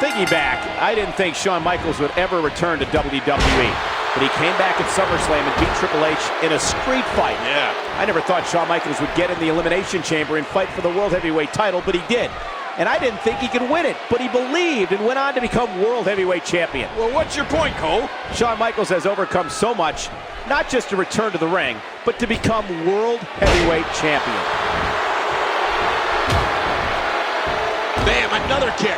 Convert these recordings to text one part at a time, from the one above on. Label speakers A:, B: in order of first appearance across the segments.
A: Thinking back, I didn't think Shawn Michaels would ever return to WWE. But he came back at SummerSlam and beat Triple H in a street fight.
B: Yeah.
A: I never thought Shawn Michaels would get in the Elimination Chamber and fight for the World Heavyweight title, but he did. And I didn't think he could win it, but he believed and went on to become World Heavyweight Champion.
B: Well, what's your point, Cole?
A: Shawn Michaels has overcome so much, not just to return to the ring, but to become World Heavyweight Champion.
B: Bam, another kick.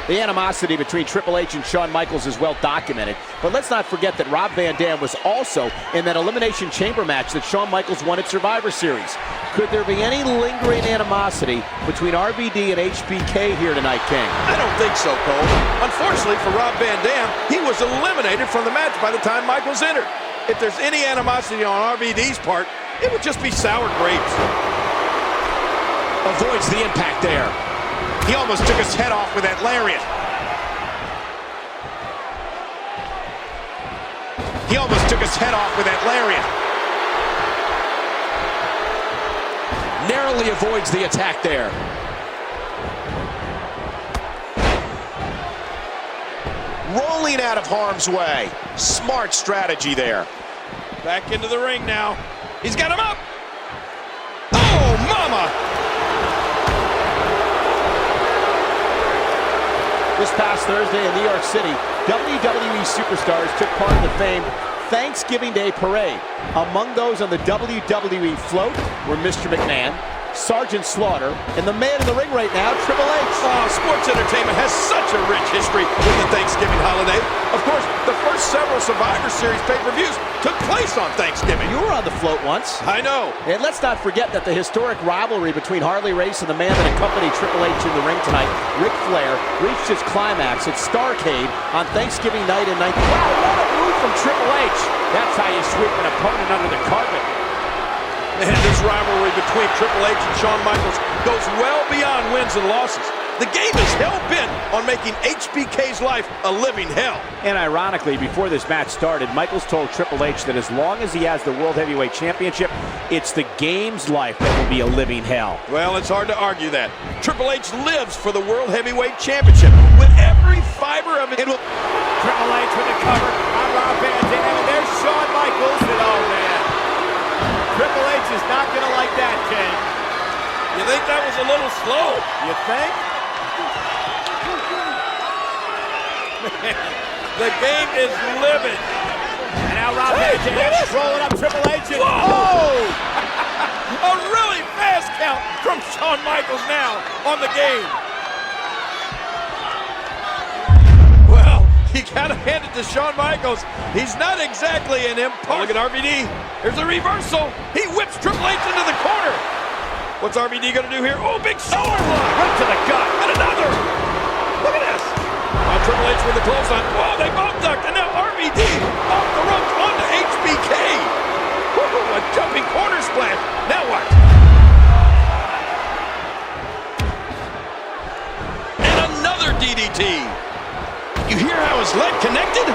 A: The animosity between Triple H and Shawn Michaels is well documented, but let's not forget that Rob Van Dam was also in that Elimination Chamber match that Shawn Michaels won at Survivor Series. Could there be any lingering animosity between RVD and HBK here tonight, King?
B: I don't think so, Cole. Unfortunately for Rob Van Dam, he was eliminated from the match by the time Michaels entered. If there's any animosity on RVD's part, it would just be sour grapes.
A: Avoids the impact there.
B: He almost took his head off with that lariat. He almost took his head off with that lariat.
A: Narrowly avoids the attack there.
B: Rolling out of harm's way. Smart strategy there. Back into the ring now. He's got him up. Oh, mama!
A: This past Thursday in New York City, WWE superstars took part in the famed Thanksgiving Day Parade. Among those on the WWE float were Mr. McMahon, Sergeant Slaughter, and the man in the ring right now, Triple H.
B: Oh, sports entertainment has such a rich history with the Thanksgiving holiday. Of course, the first several Survivor Series pay-per-views took place on Thanksgiving.
A: You were on the float once.
B: I know.
A: And let's not forget that the historic rivalry between Harley Race and the man that accompanied Triple H in the ring tonight, Ric Flair, reached its climax at Starrcade on Thanksgiving night in 19... Wow, what a move from Triple H. That's how you sweep an opponent under the carpet.
B: And this rivalry between Triple H and Shawn Michaels goes well beyond wins and losses. The game is hell-bent on making HBK's life a living hell.
A: And ironically, before this match started, Michaels told Triple H that as long as he has the World Heavyweight Championship, it's the game's life that will be a living hell.
B: Well, it's hard to argue that. Triple H lives for the World Heavyweight Championship with every fiber of it.
A: Triple H with the cover on Rob Van Dam, and there's Shawn Michaels. And oh, man. Triple H is not going to like that, King.
B: You think that was a little slow?
A: You think?
B: The game is living.
A: And now Rob Van Dam rolling up Triple H. And
B: oh! A really fast count from Shawn Michaels now on the game. Well, you gotta hand it to Shawn Michaels. He's not exactly an impostor. Look at RVD. Here's a reversal. He whips Triple H into the corner. What's RVD gonna do here? Oh, big shoulder block.
A: Right to the gut.
B: And another. Look at this. Now Triple H with the clothesline. Whoa, they both ducked. And now RVD off the ropes onto HBK. Woo, a jumping corner splash. Now what? And another DDT. You hear how his leg connected?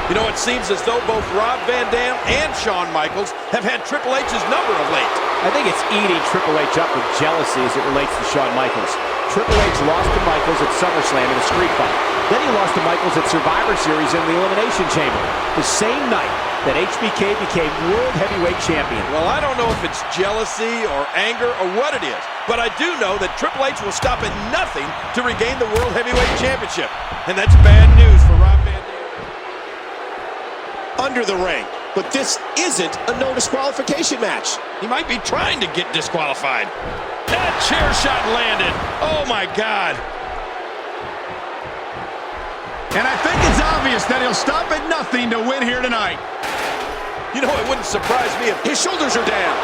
B: You know, it seems as though both Rob Van Dam and Shawn Michaels have had Triple H's number of late.
A: I think it's eating Triple H up with jealousy as it relates to Shawn Michaels. Triple H lost to Michaels at SummerSlam in a street fight. Then he lost to Michaels at Survivor Series in the Elimination Chamber, the same night that HBK became World Heavyweight Champion.
B: Well, I don't know if it's jealousy or anger or what it is, but I do know that Triple H will stop at nothing to regain the World Heavyweight Championship. And that's bad news for Rob Van Dam.
C: Under the ring, but this isn't a no disqualification match.
B: He might be trying to get disqualified. That chair shot landed. Oh my God.
D: And I think it's obvious that he'll stop at nothing to win here tonight.
B: You know, it wouldn't surprise me if
C: His shoulders are down.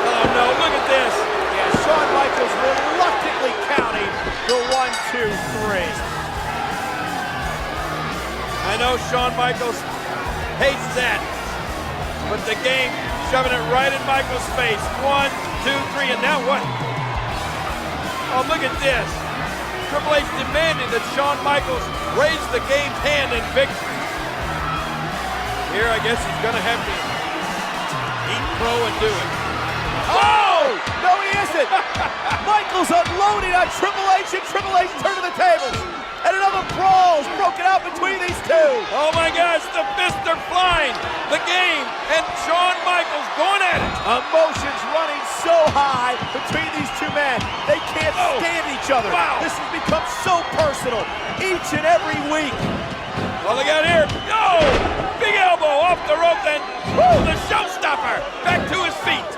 B: Oh no, look at this.
A: Yeah, Shawn Michaels reluctantly counting the 1, 2, 3.
B: I know Shawn Michaels hates that, but the game shoving it right in Michaels' face. 1, 2, 3, and now what? Oh, look at this. Triple H demanding that Shawn Michaels raise the game's hand in victory. Here, I guess he's going to have to eat crow and do it.
E: Oh! No, he isn't! Michaels unloading on Triple H, and Triple H turning the tables. And another brawl is broken out between these two.
B: Oh my gosh, the fists are flying. The game and Shawn Michaels going at it.
E: Emotions running so high between these two men. They can't stand each other.
B: Wow.
E: This has become so personal each and every week.
B: Well, look out here. No! Big elbow off the rope, then the showstopper back to his feet.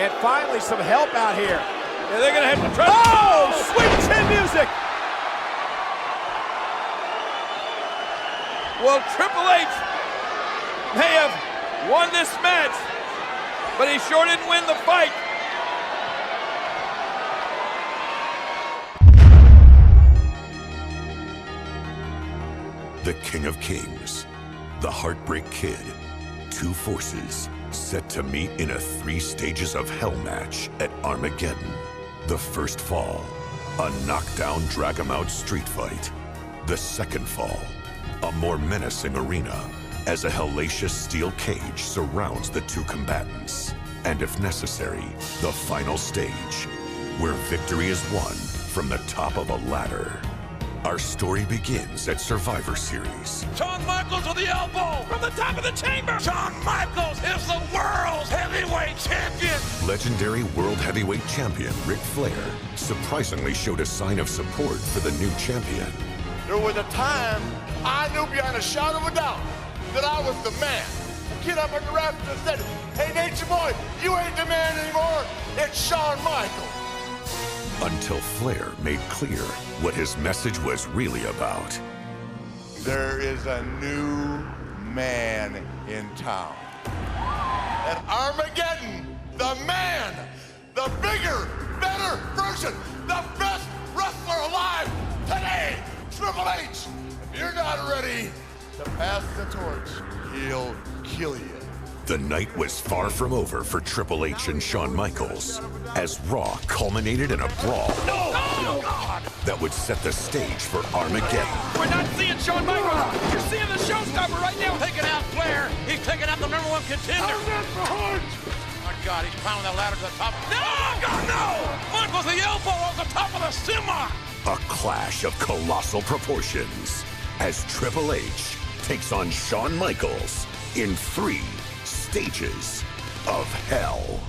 E: And finally some help out here.
B: Yeah, they're gonna have to try.
E: Oh, sweet chin music.
B: Well, Triple H may have won this match, but he sure didn't win the fight.
F: The King of Kings, the Heartbreak Kid, two forces set to meet in a 3 stages of hell match at Armageddon. The first fall, a knockdown drag-em-out street fight. The second fall, a more menacing arena as a hellacious steel cage surrounds the two combatants. And if necessary, the final stage, where victory is won from the top of a ladder. Our story begins at Survivor Series.
G: Shawn Michaels with the elbow from the top of the chamber. Shawn Michaels is the world's heavyweight champion.
F: Legendary World Heavyweight Champion Ric Flair surprisingly showed a sign of support for the new champion.
H: There was a time I knew beyond a shadow of a doubt that I was the man. A kid up on the rafters and said, "Hey, Nature Boy, you ain't the man anymore. It's Shawn Michaels."
F: Until Flair made clear what his message was really about.
H: There is a new man in town. At Armageddon, the man, the bigger, better version, the best wrestler alive today, Triple H. If you're not ready to pass the torch, he'll kill you.
F: The night was far from over for Triple H and Shawn Michaels, as Raw culminated in a brawl that would set the stage for Armageddon.
G: We're not seeing Shawn Michaels. You're seeing the showstopper right now. Taking out Flair. He's taking out the #1 contender. Oh my God, he's pounding that ladder to the top. No, God, no! Michaels the elbow on the top of the semi.
F: A clash of colossal proportions as Triple H takes on Shawn Michaels in 3 stages of hell.